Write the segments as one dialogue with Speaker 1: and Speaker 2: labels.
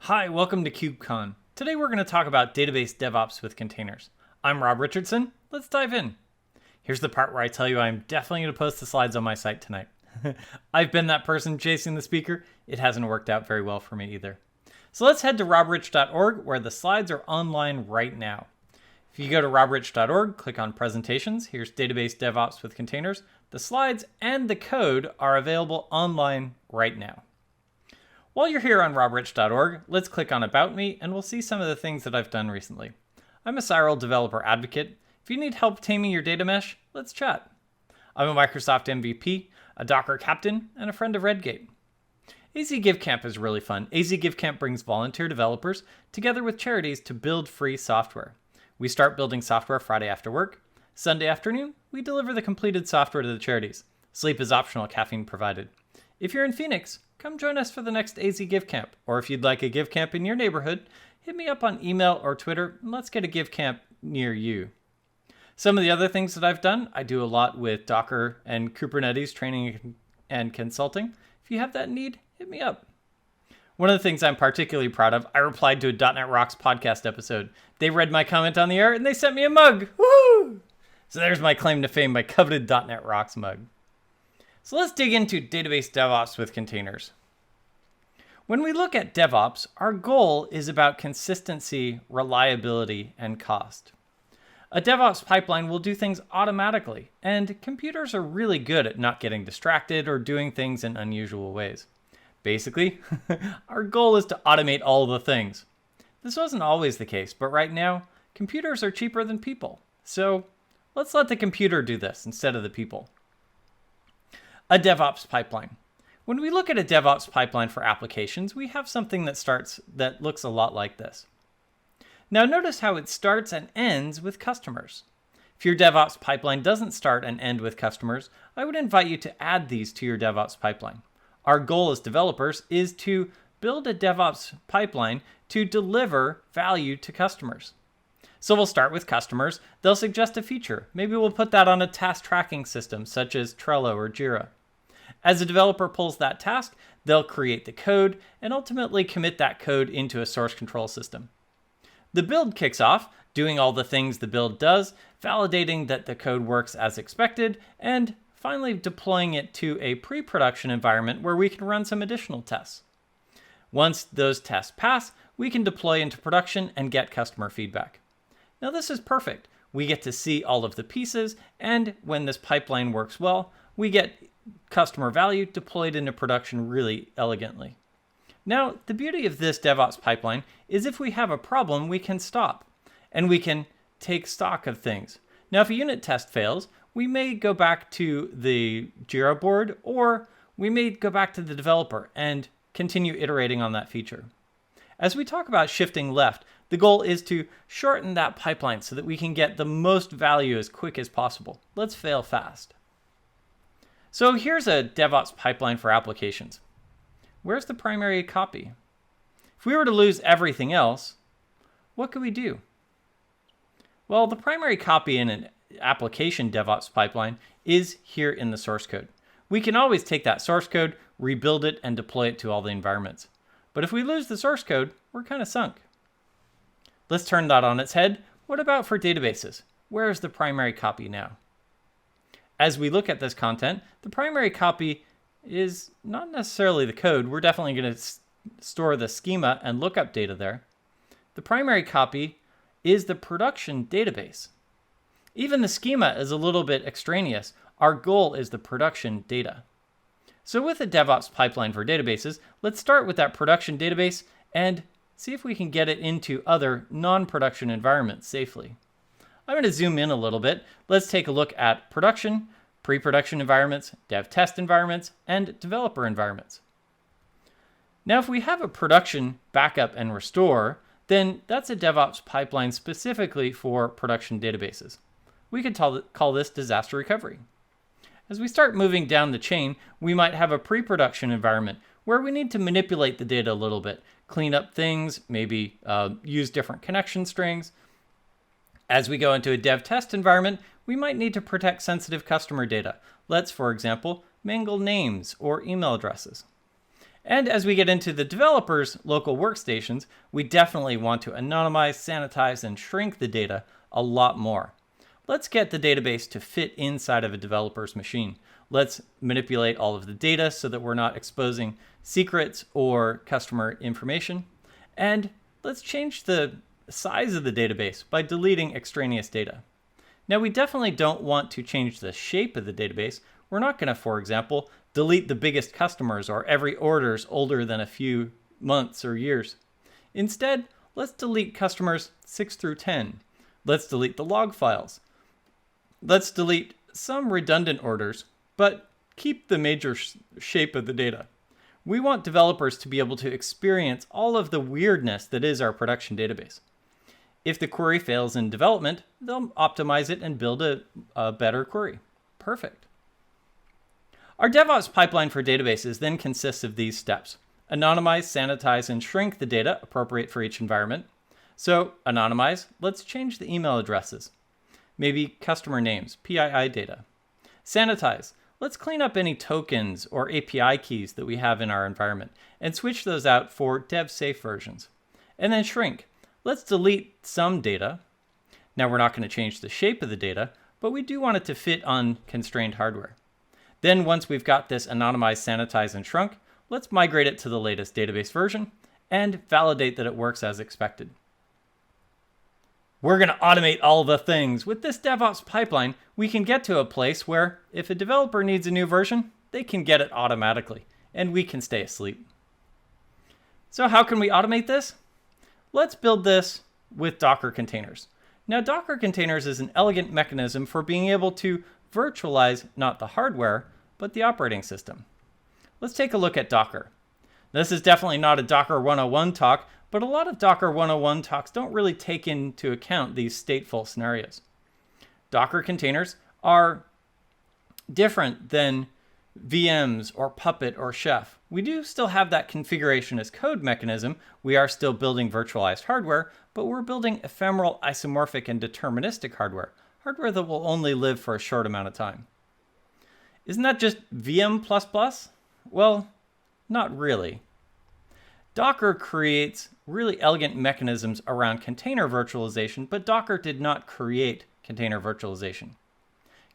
Speaker 1: Hi, welcome to KubeCon. Today we're going to talk about Database DevOps with containers. I'm Rob Richardson. Let's dive in. Here's the part where I tell you I'm definitely going to post the slides on my site tonight. I've been that person chasing the speaker. It hasn't worked out very well for me either. So let's head to robrich.org where the slides are online right now. If you go to robrich.org, click on presentations. Here's Database DevOps with containers. The slides and the code are available online right now. While you're here on robrich.org, let's click on About Me and we'll see some of the things that I've done recently. I'm a Cyril developer advocate. If you need help taming your data mesh, let's chat. I'm a Microsoft MVP, a Docker captain, and a friend of Redgate. AZ Give Camp is really fun. AZ Give Camp brings volunteer developers together with charities to build free software. We start building software Friday after work. Sunday afternoon, we deliver the completed software to the charities. Sleep is optional, caffeine provided. If you're in Phoenix, come join us for the next AZ Give Camp. Or if you'd like a Give Camp in your neighborhood, hit me up on email or Twitter and let's get a Give Camp near you. Some of the other things that I've done, I do a lot with Docker and Kubernetes training and consulting. If you have that need, hit me up. One of the things I'm particularly proud of, I replied to a .NET Rocks podcast episode. They read my comment on the air and they sent me a mug. Woo! So there's my claim to fame, my coveted .NET Rocks mug. So let's dig into Database DevOps with containers. When we look at DevOps, our goal is about consistency, reliability, and cost. A DevOps pipeline will do things automatically, and computers are really good at not getting distracted or doing things in unusual ways. Basically, our goal is to automate all the things. This wasn't always the case, but right now, computers are cheaper than people. So let's let the computer do this instead of the people. A DevOps pipeline. When we look at a DevOps pipeline for applications, we have something that looks a lot like this. Now notice how it starts and ends with customers. If your DevOps pipeline doesn't start and end with customers, I would invite you to add these to your DevOps pipeline. Our goal as developers is to build a DevOps pipeline to deliver value to customers. So we'll start with customers. They'll suggest a feature. Maybe we'll put that on a task tracking system such as Trello or Jira. As a developer pulls that task, they'll create the code and ultimately commit that code into a source control system. The build kicks off, doing all the things the build does, validating that the code works as expected, and finally deploying it to a pre-production environment where we can run some additional tests. Once those tests pass, we can deploy into production and get customer feedback. Now this is perfect. We get to see all of the pieces, and when this pipeline works well, we get customer value deployed into production really elegantly. Now, the beauty of this DevOps pipeline is if we have a problem, we can stop, and we can take stock of things. Now, if a unit test fails, we may go back to the Jira board, or we may go back to the developer and continue iterating on that feature. As we talk about shifting left, the goal is to shorten that pipeline so that we can get the most value as quick as possible. Let's fail fast. So here's a DevOps pipeline for applications. Where's the primary copy? If we were to lose everything else, what could we do? Well, the primary copy in an application DevOps pipeline is here in the source code. We can always take that source code, rebuild it, and deploy it to all the environments. But if we lose the source code, we're kind of sunk. Let's turn that on its head. What about for databases? Where is the primary copy now? As we look at this content, the primary copy is not necessarily the code. We're definitely going to store the schema and lookup data there. The primary copy is the production database. Even the schema is a little bit extraneous. Our goal is the production data. So with a DevOps pipeline for databases, let's start with that production database and see if we can get it into other non-production environments safely. I'm going to zoom in a little bit. Let's take a look at production, pre-production environments, dev test environments, and developer environments. Now, if we have a production backup and restore, then that's a DevOps pipeline specifically for production databases. We could call this disaster recovery. As we start moving down the chain, we might have a pre-production environment where we need to manipulate the data a little bit, clean up things, maybe use different connection strings. As we go into a dev test environment, we might need to protect sensitive customer data. Let's, for example, mangle names or email addresses. And as we get into the developers' local workstations, we definitely want to anonymize, sanitize, and shrink the data a lot more. Let's get the database to fit inside of a developer's machine. Let's manipulate all of the data so that we're not exposing secrets or customer information. And let's change the size of the database by deleting extraneous data. Now, we definitely don't want to change the shape of the database. We're not going to, for example, delete the biggest customers or every order's older than a few months or years. Instead, let's delete customers 6 through 10. Let's delete the log files. Let's delete some redundant orders, but keep the major shape of the data. We want developers to be able to experience all of the weirdness that is our production database. If the query fails in development, they'll optimize it and build a better query. Perfect. Our DevOps pipeline for databases then consists of these steps: anonymize, sanitize, and shrink the data appropriate for each environment. So anonymize, let's change the email addresses. Maybe customer names, PII data. Sanitize, let's clean up any tokens or API keys that we have in our environment and switch those out for dev-safe versions. And then shrink, let's delete some data. Now we're not going to change the shape of the data, but we do want it to fit on constrained hardware. Then once we've got this anonymized, sanitized, and shrunk, let's migrate it to the latest database version and validate that it works as expected. We're going to automate all the things. With this DevOps pipeline, we can get to a place where if a developer needs a new version, they can get it automatically, and we can stay asleep. So how can we automate this? Let's build this with Docker containers. Now, Docker containers is an elegant mechanism for being able to virtualize not the hardware, but the operating system. Let's take a look at Docker. This is definitely not a Docker 101 talk, but a lot of Docker 101 talks don't really take into account these stateful scenarios. Docker containers are different than VMs or Puppet or Chef. We do still have that configuration as code mechanism. We are still building virtualized hardware, but we're building ephemeral, isomorphic, and deterministic hardware that will only live for a short amount of time. Isn't that just VM++? Well, not really. Docker creates really elegant mechanisms around container virtualization, but Docker did not create container virtualization.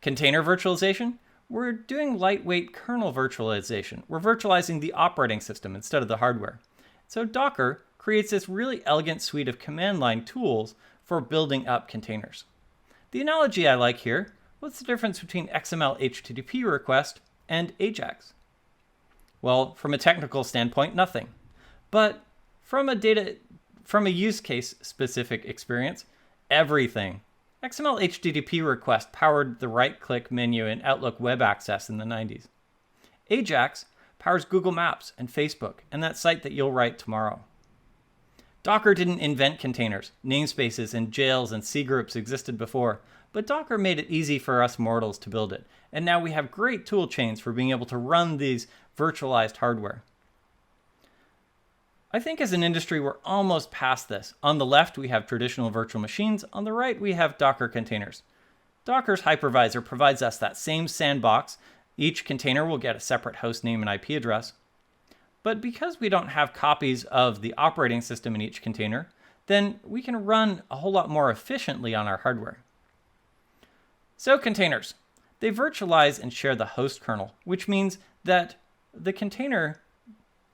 Speaker 1: Container virtualization, we're doing lightweight kernel virtualization. We're virtualizing the operating system instead of the hardware. So Docker creates this really elegant suite of command line tools for building up containers. The analogy I like here, what's the difference between XML HTTP request and AJAX? Well, from a technical standpoint, nothing. But from a use case specific experience, everything. XML HTTP request powered the right-click menu in Outlook Web Access in the 90s. AJAX powers Google Maps and Facebook and that site that you'll write tomorrow. Docker didn't invent containers. Namespaces and jails and cgroups existed before, but Docker made it easy for us mortals to build it. And now we have great tool chains for being able to run these virtualized hardware. I think as an industry, we're almost past this. On the left, we have traditional virtual machines. On the right, we have Docker containers. Docker's hypervisor provides us that same sandbox. Each container will get a separate host name and IP address. But because we don't have copies of the operating system in each container, then we can run a whole lot more efficiently on our hardware. So containers, they virtualize and share the host kernel, which means that the container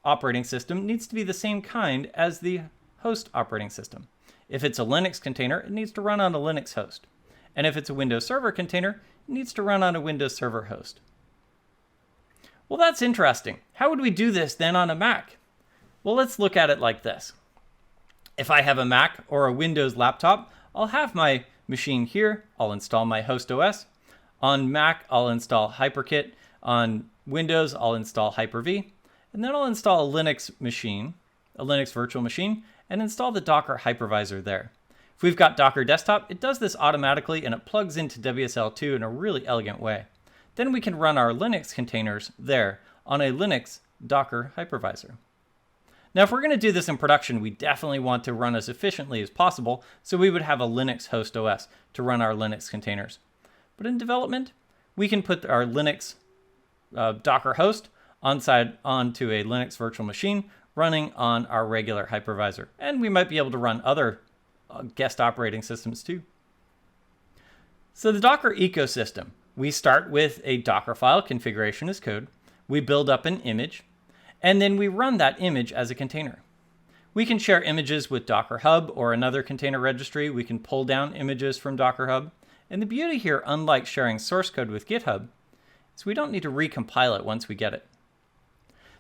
Speaker 1: operating system needs to be the same kind as the host operating system. If it's a Linux container, it needs to run on a Linux host. And if it's a Windows Server container, it needs to run on a Windows Server host. Well, that's interesting. How would we do this then on a Mac? Well, let's look at it like this. If I have a Mac or a Windows laptop, I'll have my machine here. I'll install my host OS. On Mac, I'll install HyperKit. On Windows, I'll install Hyper-V. And then I'll install a Linux machine, a Linux virtual machine, and install the Docker hypervisor there. If we've got Docker Desktop, it does this automatically and it plugs into WSL2 in a really elegant way. Then we can run our Linux containers there on a Linux Docker hypervisor. Now, if we're going to do this in production, we definitely want to run as efficiently as possible, so we would have a Linux host OS to run our Linux containers. But in development, we can put our Linux Docker host onto a Linux virtual machine running on our regular hypervisor. And we might be able to run other guest operating systems too. So the Docker ecosystem, we start with a Docker file, configuration as code. We build up an image, and then we run that image as a container. We can share images with Docker Hub or another container registry. We can pull down images from Docker Hub. And the beauty here, unlike sharing source code with GitHub, is we don't need to recompile it once we get it.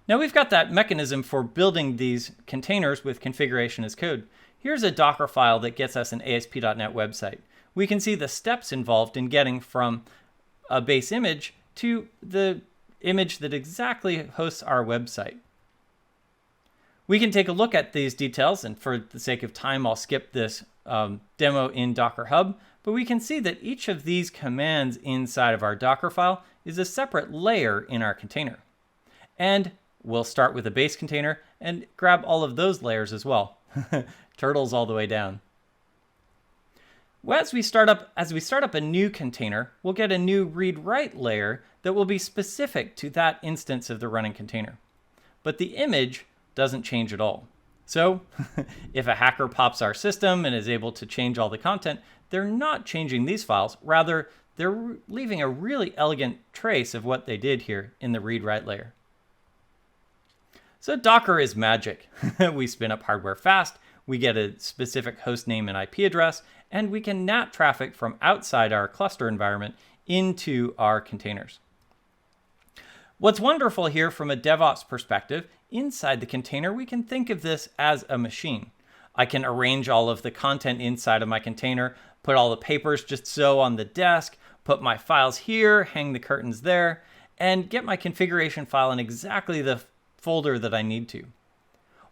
Speaker 1: Now we've got that mechanism for building these containers with configuration as code. Here's a Docker file that gets us an ASP.NET website. We can see the steps involved in getting from a base image to the image that exactly hosts our website. We can take a look at these details, and for the sake of time, I'll skip this demo in Docker Hub, but we can see that each of these commands inside of our Docker file is a separate layer in our container. And we'll start with a base container and grab all of those layers as well. Turtles all the way down. Well, as we start up a new container, we'll get a new read-write layer that will be specific to that instance of the running container. But the image doesn't change at all. So if a hacker pops our system and is able to change all the content, they're not changing these files. Rather, they're leaving a really elegant trace of what they did here in the read-write layer. So Docker is magic. We spin up hardware fast, we get a specific host name and IP address, and we can NAT traffic from outside our cluster environment into our containers. What's wonderful here from a DevOps perspective, inside the container, we can think of this as a machine. I can arrange all of the content inside of my container, put all the papers just so on the desk, put my files here, hang the curtains there, and get my configuration file in exactly the folder that I need to.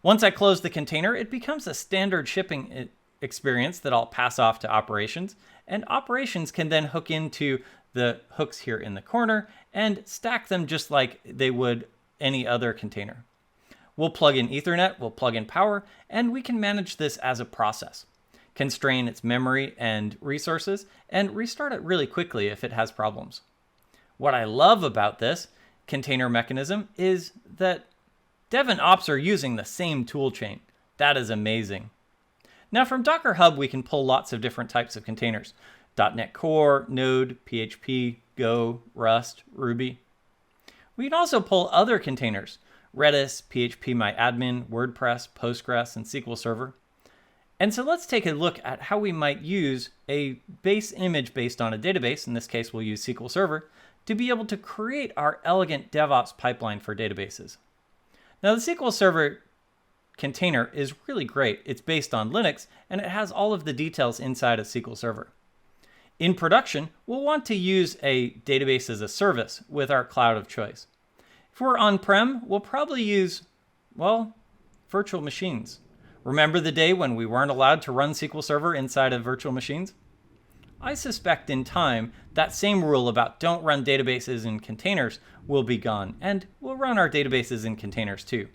Speaker 1: Once I close the container, it becomes a standard shipping experience that I'll pass off to operations, and operations can then hook into the hooks here in the corner and stack them just like they would any other container. We'll plug in Ethernet, we'll plug in power, and we can manage this as a process, constrain its memory and resources, and restart it really quickly if it has problems. What I love about this container mechanism is that Dev and Ops are using the same tool chain. That is amazing. Now from Docker Hub, we can pull lots of different types of containers. .NET Core, Node, PHP, Go, Rust, Ruby. We can also pull other containers, Redis, PHPMyAdmin, WordPress, Postgres, and SQL Server. And so let's take a look at how we might use a base image based on a database, in this case we'll use SQL Server, to be able to create our elegant DevOps pipeline for databases. Now the SQL Server container is really great. It's based on Linux, and it has all of the details inside of SQL Server. In production, we'll want to use a database as a service with our cloud of choice. If we're on-prem, we'll probably use, well, virtual machines. Remember the day when we weren't allowed to run SQL Server inside of virtual machines? I suspect in time, that same rule about don't run databases in containers will be gone, and we'll run our databases in containers too.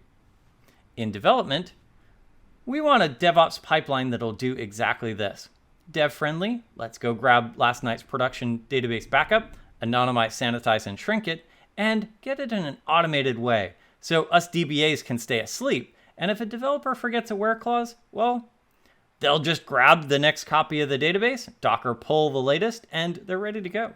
Speaker 1: In development, we want a DevOps pipeline that'll do exactly this. Dev-friendly, let's go grab last night's production database backup, anonymize, sanitize, and shrink it, and get it in an automated way so us DBAs can stay asleep, and if a developer forgets a where clause, well, they'll just grab the next copy of the database, Docker pull the latest, and they're ready to go.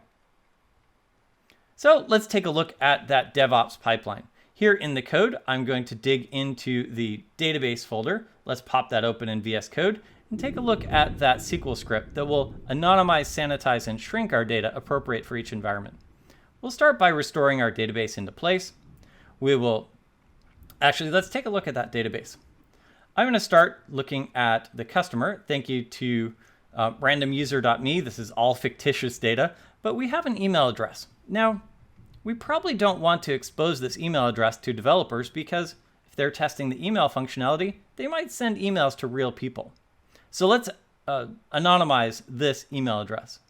Speaker 1: So let's take a look at that DevOps pipeline. Here in the code, I'm going to dig into the database folder. Let's pop that open in VS Code and take a look at that SQL script that will anonymize, sanitize, and shrink our data appropriate for each environment. We'll start by restoring our database into place. Let's take a look at that database. I'm going to start looking at the customer. Thank you to randomuser.me. This is all fictitious data, but we have an email address. Now, we probably don't want to expose this email address to developers because if they're testing the email functionality, they might send emails to real people. So let's anonymize this email address.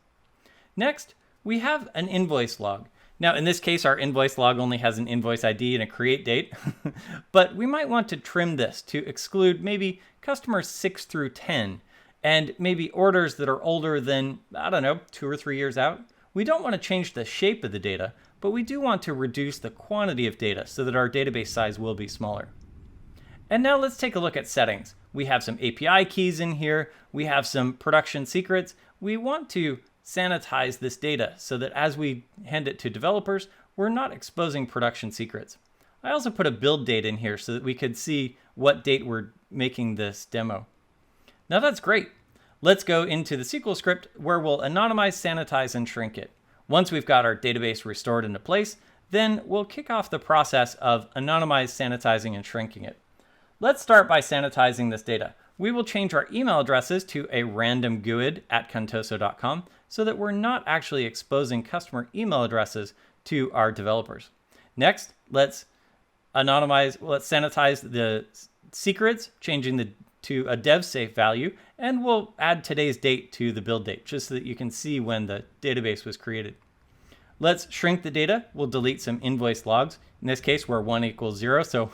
Speaker 1: Next, we have an invoice log. Now, in this case, our invoice log only has an invoice ID and a create date, but we might want to trim this to exclude maybe customers 6 through 10, and maybe orders that are older than, 2 or 3 years out. we don't want to change the shape of the data, but we do want to reduce the quantity of data so that our database size will be smaller. And now let's take a look at settings. We have some API keys in here. We have some production secrets. We want to sanitize this data so that as we hand it to developers, we're not exposing production secrets. I also put a build date in here so that we could see what date we're making this demo. Now that's great. Let's go into the SQL script where we'll anonymize, sanitize, and shrink it. Once we've got our database restored into place, then we'll kick off the process of anonymizing, sanitizing, and shrinking it. Let's start by sanitizing this data. We will change our email addresses to a random GUID@contoso.com so that we're not actually exposing customer email addresses to our developers. Next, let's sanitize the secrets, changing to a dev safe value, and we'll add today's date to the build date just so that you can see when the database was created. Let's shrink the data. We'll delete some invoice logs, in this case where 1 equals 0, so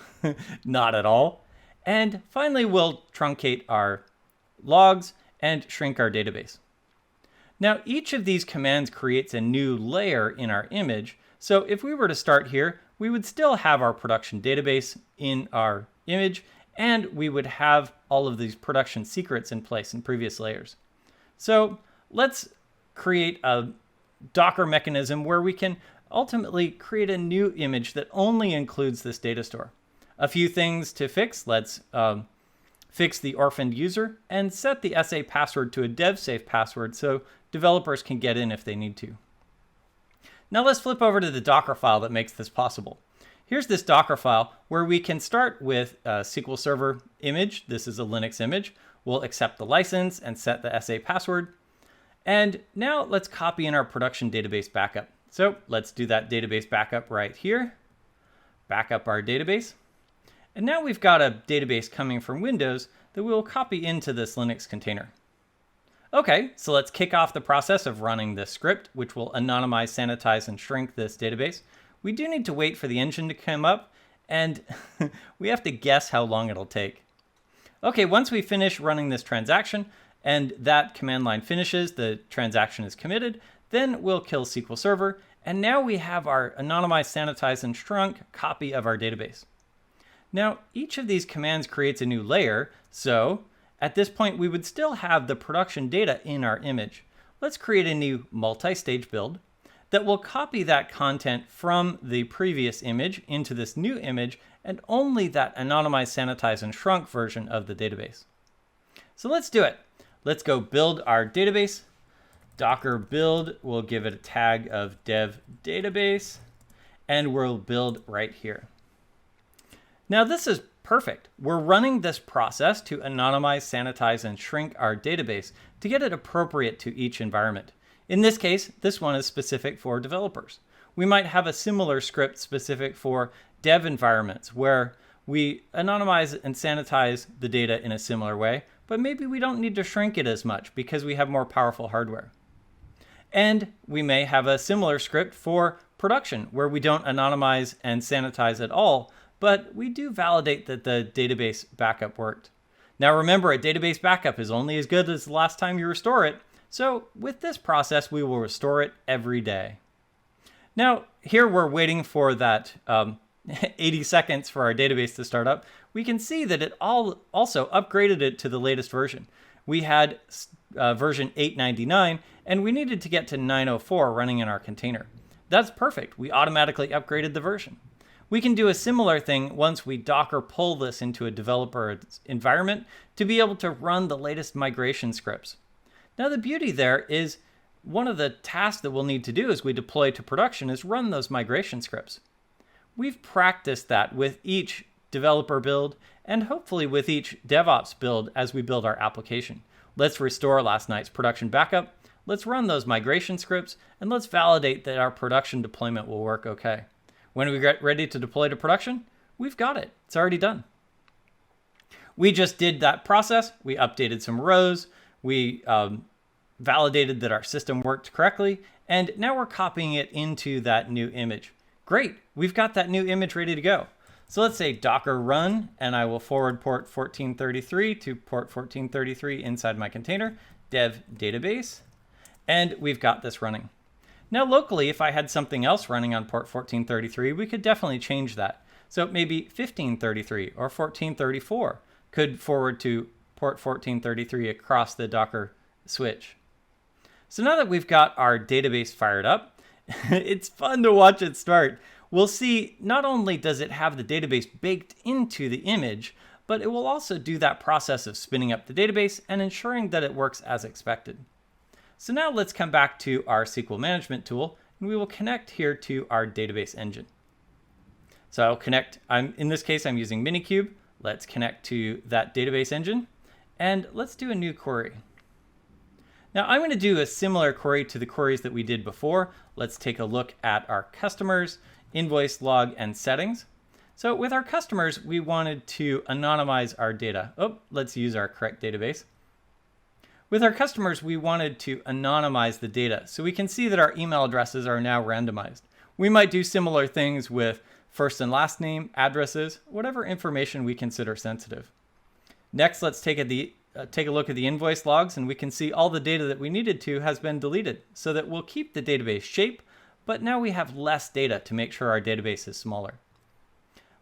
Speaker 1: not at all. And finally, we'll truncate our logs and shrink our database. Now, each of these commands creates a new layer in our image. So if we were to start here, we would still have our production database in our image, and we would have all of these production secrets in place in previous layers. So let's create a Docker mechanism where we can ultimately create a new image that only includes this data store. A few things to fix. Let's fix the orphaned user and set the SA password to a dev safe password so developers can get in if they need to. Now let's flip over to the Docker file that makes this possible. Here's this Docker file where we can start with a SQL Server image. This is a Linux image. We'll accept the license and set the SA password. And now let's copy in our production database backup. So let's do that database backup right here. Back up our database. And now we've got a database coming from Windows that we'll copy into this Linux container. Okay, so let's kick off the process of running this script, which will anonymize, sanitize, and shrink this database. We do need to wait for the engine to come up, and we have to guess how long it'll take. Okay, once we finish running this transaction, and that command line finishes, the transaction is committed, then we'll kill SQL Server, and now we have our anonymized, sanitized, and shrunk copy of our database. Now, each of these commands creates a new layer, so at this point, we would still have the production data in our image. Let's create a new multi-stage build that will copy that content from the previous image into this new image and only that anonymized, sanitized, and shrunk version of the database. So let's do it. Let's go build our database. Docker build, we'll give it a tag of dev database, and we'll build right here. Now this is perfect. We're running this process to anonymize, sanitize, and shrink our database to get it appropriate to each environment. In this case, this one is specific for developers. We might have a similar script specific for dev environments where we anonymize and sanitize the data in a similar way, but maybe we don't need to shrink it as much because we have more powerful hardware. And we may have a similar script for production where we don't anonymize and sanitize at all, but we do validate that the database backup worked. Now remember, a database backup is only as good as the last time you restore it, so with this process, we will restore it every day. Now, here we're waiting for that 80 seconds for our database to start up. We can see that it also upgraded it to the latest version. We had version 899, and we needed to get to 904 running in our container. That's perfect. We automatically upgraded the version. We can do a similar thing once we Docker pull this into a developer environment to be able to run the latest migration scripts. Now the beauty there is one of the tasks that we'll need to do as we deploy to production is run those migration scripts. We've practiced that with each developer build and hopefully with each DevOps build as we build our application. Let's restore last night's production backup. Let's run those migration scripts and let's validate that our production deployment will work okay. When we get ready to deploy to production, we've got it. It's already done. We just did that process. We updated some rows. We validated that our system worked correctly. And now we're copying it into that new image. Great. We've got that new image ready to go. So let's say Docker run, and I will forward port 1433 to port 1433 inside my container, dev database. And we've got this running. Now locally, if I had something else running on port 1433, we could definitely change that. So maybe 1533 or 1434 could forward to port 1433 across the Docker switch. So now that we've got our database fired up, it's fun to watch it start. We'll see not only does it have the database baked into the image, but it will also do that process of spinning up the database and ensuring that it works as expected. So now let's come back to our SQL management tool, and we will connect here to our database engine. So I'll connect, in this case, I'm using Minikube. Let's connect to that database engine, and let's do a new query. Now I'm going to do a similar query to the queries that we did before. Let's take a look at our customers, invoice log, and settings. So with our customers, we wanted to anonymize our data. Let's use our correct database. With our customers, we wanted to anonymize the data, so we can see that our email addresses are now randomized. We might do similar things with first and last name, addresses, whatever information we consider sensitive. Next, let's take a look at the invoice logs, and we can see all the data that we needed to has been deleted, so that we'll keep the database shape, but now we have less data to make sure our database is smaller.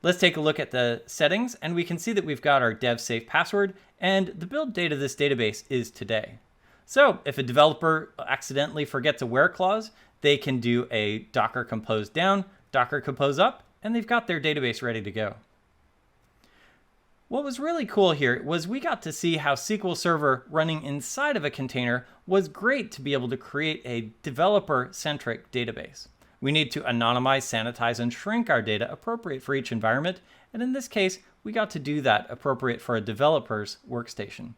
Speaker 1: Let's take a look at the settings, and we can see that we've got our dev safe password, and the build date of this database is today. So if a developer accidentally forgets a where clause, they can do a Docker compose down, Docker compose up, and they've got their database ready to go. What was really cool here was we got to see how SQL Server running inside of a container was great to be able to create a developer-centric database. We need to anonymize, sanitize, and shrink our data appropriate for each environment, and in this case, we got to do that appropriate for a developer's workstation.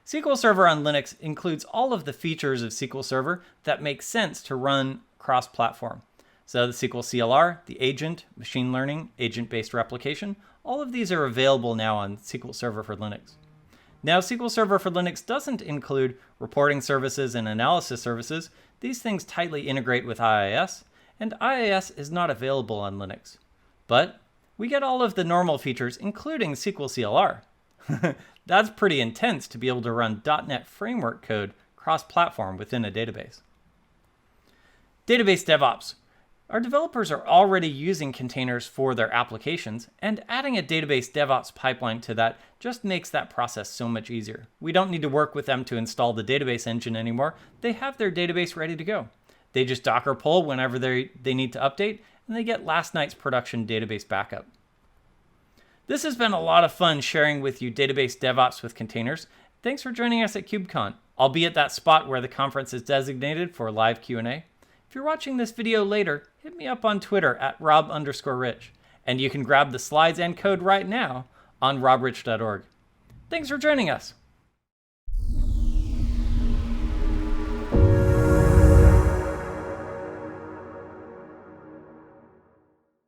Speaker 1: SQL Server on Linux includes all of the features of SQL Server that make sense to run cross-platform. So the SQL CLR, the agent, machine learning, agent-based replication, all of these are available now on SQL Server for Linux. Now, SQL Server for Linux doesn't include reporting services and analysis services. These things tightly integrate with IIS, and IIS is not available on Linux. But we get all of the normal features, including SQL CLR. That's pretty intense to be able to run .NET Framework code cross-platform within a database. Database DevOps. Our developers are already using containers for their applications, and adding a database DevOps pipeline to that just makes that process so much easier. We don't need to work with them to install the database engine anymore. They have their database ready to go. They just Docker pull whenever they need to update, and they get last night's production database backup. This has been a lot of fun sharing with you database DevOps with containers. Thanks for joining us at KubeCon. I'll be at that spot where the conference is designated for live Q&A. If you're watching this video later, hit me up on Twitter at rob_rich, and you can grab the slides and code right now on robrich.org. Thanks for joining us.